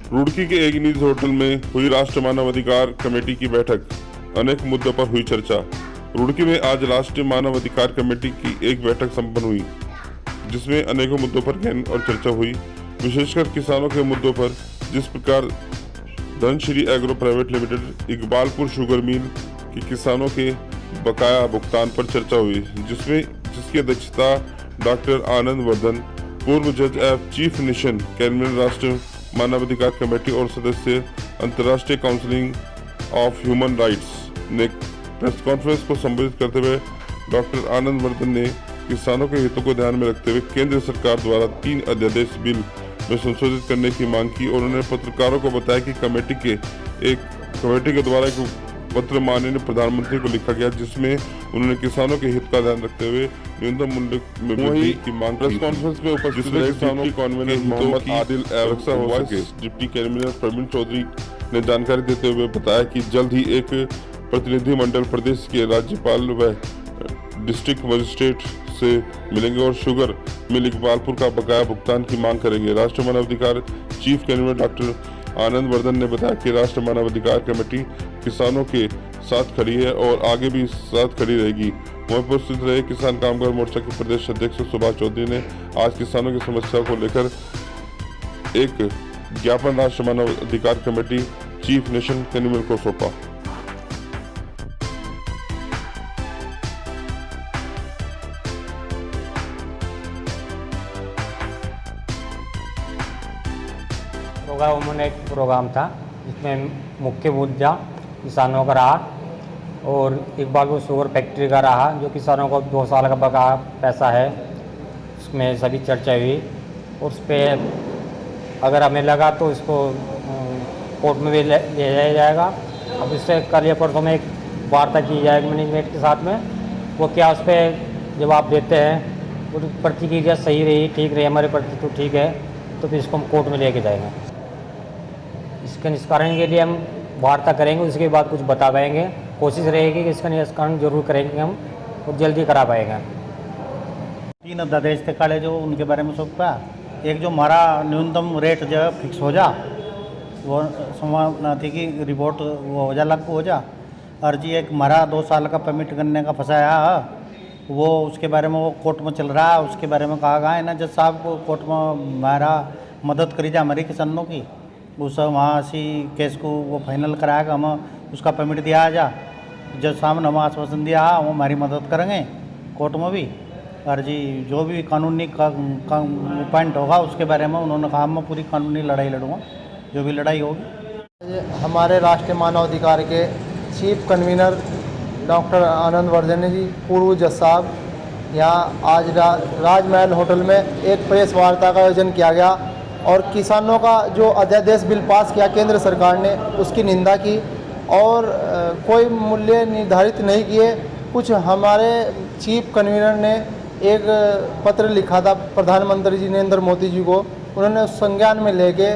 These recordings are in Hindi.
रुड़की के एक निजी होटल में हुई राष्ट्रीय मानवाधिकार कमेटी की बैठक। अनेक मुद्दों पर हुई चर्चा। रुड़की में आज राष्ट्रीय मानवाधिकार कमेटी की एक बैठक संपन्न हुई, जिसमें अनेकों मुद्दों पर गहन और चर्चा हुई, विशेषकर किसानों के मुद्दों पर। जिस प्रकार Dhanashree agro private limited Iqbalpur sugar mill की किसानों के बकाया भुगतान पर चर्चा हुई, जिसकी अध्यक्षता डॉक्टर आनंद वर्धन, पूर्व जज एफ चीफ मिशन कैबिनेट राष्ट्रीय मानवाधिकार कमेटी और सदस्य अंतर्राष्ट्रीय काउंसिल ऑफ ह्यूमन राइट्स ने प्रेस कॉन्फ्रेंस को संबोधित करते हुए डॉक्टर आनंद वर्धन ने किसानों के हितों को ध्यान में रखते हुए केंद्र सरकार द्वारा 3 अध्यादेश बिल में संशोधित करने की मांग की। और उन्होंने पत्रकारों को बताया कि कमेटी के द्वारा एक पत्र माननीय प्रधानमंत्री को लिखा गया, जिसमें उन्होंने किसानों के हित का ध्यान रखते हुए न्यूनतम मूल्य में वृद्धि की मांग। प्रेस कॉन्फ्रेंस में उपस्थित किसानों convener Mohammed Adil deputy cabinet Praveen Chaudhary ने जानकारी देते हुए बताया कि जल्द ही एक प्रतिनिधिमंडल प्रदेश के राज्यपाल व डिस्ट्रिक्ट मजिस्ट्रेट से मिलेंगे और शुगर मिल इकबालपुर का बकाया भुगतान की मांग करेंगे। राष्ट्रीय मानवाधिकार chief cabinet doctor Anand Vardhan ने बताया कि राष्ट्रीय मानवाधिकार कमेटी किसानों के साथ खड़ी है और आगे भी साथ खड़ी रहेगी। वहीं उपस्थित रहे किसान कामगार मोर्चा के प्रदेश अध्यक्ष सुभाष चौधरी ने आज किसानों की समस्या को लेकर एक ज्ञापन राष्ट्रीय मानवाधिकार कमेटी चीफ मिशन कैबिनेट को सौंपा। एक प्रोग्राम था जिसमें मुख्य मुद्दा किसानों का रहा और इकबालपुर शुगर फैक्ट्री का रहा, जो किसानों को 2 साल का बकाया पैसा है, उसमें सभी चर्चा हुई। उस पर अगर हमें लगा तो इसको कोर्ट में भी ले जाया जाएगा। अब इससे कल या परसों में एक वार्ता की जाएगी मैनेजमेंट के साथ में, वो क्या उस पर जवाब देते हैं। वो प्रतिक्रिया सही रही, ठीक रही, हमारे प्रति तो ठीक है, तो फिर इसको हम कोर्ट में लेके जाएंगे। इसके निष्करण के लिए हम वार्ता करेंगे, उसके बाद कुछ बता पाएंगे। कोशिश रहेगी कि इसका निष्करण जरूर करेंगे हम और जल्दी करा पाएंगे। 3 अध्यादेश थे काले, जो उनके बारे में सोचता। एक जो हमारा न्यूनतम रेट जो फिक्स हो जा, वो संभावना थी कि रिपोर्ट वो हो जा, लागू हो जा। और जी एक हमारा 2 साल का परमिट करने का फंसाया, वो उसके बारे में वो कोर्ट में चल रहा है। उसके बारे में कहा गया है ना जज साहब को, कोर्ट में हमारा मदद करी जा हमारी किसानों की। उस वहाँ सी केस को वो फाइनल कराया कि हम उसका परमिट दिया जा। जज साहब ने हमें आश्वासन दिया, वो हमारी मदद करेंगे कोर्ट में भी। और जी जो भी कानूनी पॉइंट होगा उसके बारे में उन्होंने कहा मैं पूरी कानूनी लड़ाई लड़ूँगा, जो भी लड़ाई होगी। हमारे राष्ट्रीय मानवाधिकार के chief convener doctor Anand Vardhan जी, पूर्व जज साहब, यहाँ आज राजमहल होटल में एक प्रेस वार्ता का आयोजन किया गया और किसानों का जो अध्यादेश बिल पास किया केंद्र सरकार ने, उसकी निंदा की और कोई मूल्य निर्धारित नहीं किए। कुछ हमारे चीफ कन्वीनर ने एक पत्र लिखा था प्रधानमंत्री जी नरेंद्र मोदी जी को, उन्होंने संज्ञान में लेके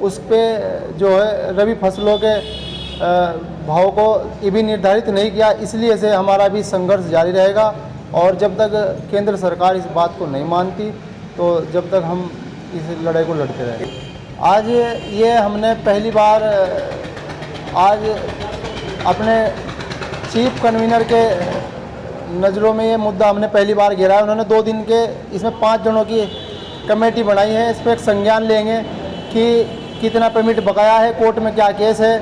उस पर जो है रबी फसलों के भाव को ये भी निर्धारित नहीं किया। इसलिए से हमारा भी संघर्ष जारी रहेगा और जब तक केंद्र सरकार इस बात को नहीं मानती तो जब तक हम इस लड़ाई को लड़ते रहेंगे। आज ये हमने पहली बार आज अपने चीफ कन्वीनर के नज़रों में ये मुद्दा हमने पहली बार घेरा है। उन्होंने 2 दिन के इसमें 5 जनों की कमेटी बनाई है। इस पर एक संज्ञान लेंगे कि कितना परमिट बकाया है, कोर्ट में क्या केस है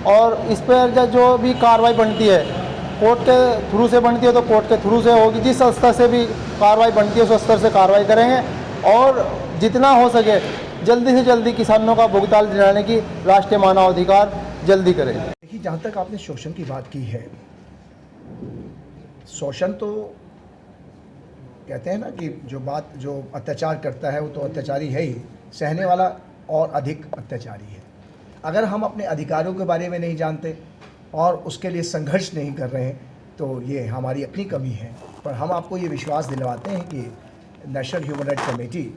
और इस पर जो भी कार्रवाई बनती है कोर्ट के थ्रू से बनती है तो कोर्ट के थ्रू से होगी। जिस स्तर से भी कार्रवाई बनती है उस स्तर से कार्रवाई करेंगे और जितना हो सके जल्दी से जल्दी किसानों का भुगतान दिलाने की राष्ट्रीय मानवाधिकार जल्दी करें। देखिए, जहाँ तक आपने शोषण की बात की है, शोषण तो कहते हैं ना कि जो अत्याचार करता है वो तो अत्याचारी है ही, सहने वाला और अधिक अत्याचारी है। अगर हम अपने अधिकारों के बारे में नहीं जानते और उसके लिए संघर्ष नहीं कर रहे हैं तो ये हमारी अपनी कमी है। पर हम आपको ये विश्वास दिलवाते हैं कि नेशनल ह्यूमन राइट कमेटी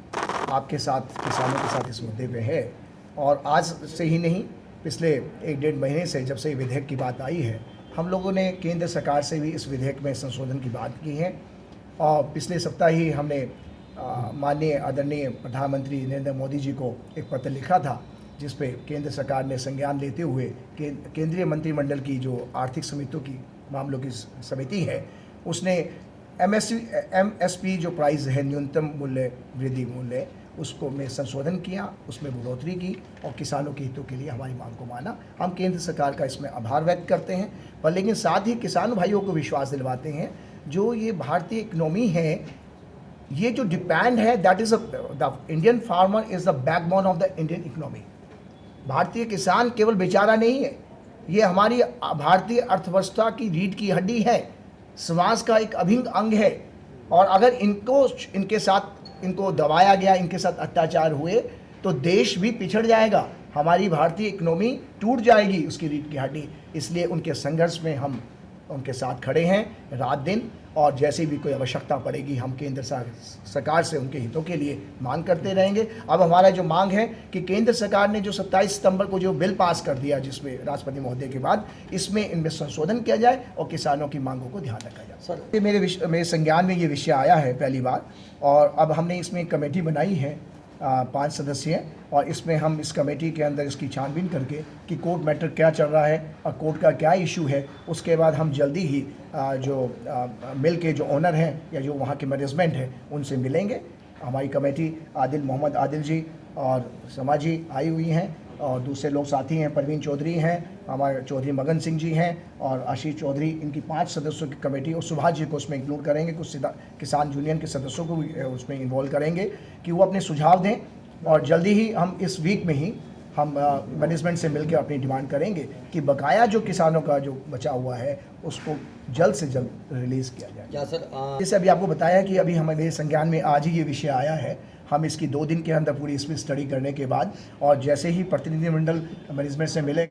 आपके साथ, किसानों के साथ इस मुद्दे पे है और आज से ही नहीं, पिछले 1-1.5 महीने से जब से ये विधेयक की बात आई है, हम लोगों ने केंद्र सरकार से भी इस विधेयक में संशोधन की बात की है। और पिछले सप्ताह ही हमने माननीय आदरणीय प्रधानमंत्री नरेंद्र मोदी जी को एक पत्र लिखा था जिस पे केंद्र सरकार ने संज्ञान लेते हुए केंद्रीय मंत्रिमंडल की जो आर्थिक समितियों की मामलों की समिति है उसने MSP जो प्राइस है न्यूनतम मूल्य वृद्धि मूल्य उसको में संशोधन किया, उसमें बढ़ोतरी की और किसानों के हितों के लिए हमारी मांग को माना। हम केंद्र सरकार का इसमें आभार व्यक्त करते हैं, पर लेकिन साथ ही किसान भाइयों को विश्वास दिलवाते हैं जो ये भारतीय इकोनॉमी है, ये जो डिपेंड है that is the Indian farmer is the backbone of the Indian economy. भारतीय किसान केवल बेचारा नहीं है, ये हमारी भारतीय अर्थव्यवस्था की रीढ़ की हड्डी है, समाज का एक अभिन्न अंग है। और अगर इनको दबाया गया, इनके साथ अत्याचार हुए तो देश भी पिछड़ जाएगा, हमारी भारतीय इकोनॉमी टूट जाएगी, उसकी रीढ़ की हड्डी। इसलिए उनके संघर्ष में हम उनके साथ खड़े हैं रात दिन, और जैसे भी कोई आवश्यकता पड़ेगी हम केंद्र सरकार से उनके हितों के लिए मांग करते रहेंगे। अब हमारा जो मांग है कि केंद्र सरकार ने जो 27 सितंबर को जो बिल पास कर दिया जिसमें राष्ट्रपति महोदय के बाद, इसमें इनमें संशोधन किया जाए और किसानों की मांगों को ध्यान रखा जाए। सर, ये मेरे संज्ञान में ये विषय आया है पहली बार, और अब हमने इसमें कमेटी बनाई है 5 सदस्यीय, और इसमें हम इस कमेटी के अंदर इसकी छानबीन करके कि कोर्ट मैटर क्या चल रहा है और कोर्ट का क्या इशू है, उसके बाद हम जल्दी ही जो मिल के जो ओनर हैं या जो वहाँ के मैनेजमेंट है उनसे मिलेंगे। हमारी कमेटी मोहम्मद आदिल जी और समा जी आई हुई हैं, और दूसरे लोग साथी हैं, परवीन चौधरी हैं, हमारे चौधरी मगन सिंह जी हैं और आशीष चौधरी, इनकी 5 सदस्यों की कमेटी, और सुभाष जी को उसमें इंक्लूड करेंगे, कुछ किसान यूनियन के सदस्यों को भी उसमें इन्वॉल्व करेंगे कि वो अपने सुझाव दें। और जल्दी ही हम इस वीक में ही हम मैनेजमेंट से मिलकर अपनी डिमांड करेंगे कि बकाया जो किसानों का जो बचा हुआ है उसको जल्द से जल्द रिलीज़ किया जाए। क्या सर जैसे अभी आपको बताया कि अभी हमारे संज्ञान में आज ही ये विषय आया है, हम इसकी 2 दिन के अंदर पूरी इसमें स्टडी करने के बाद और जैसे ही प्रतिनिधिमंडल मैनेजमेंट से मिले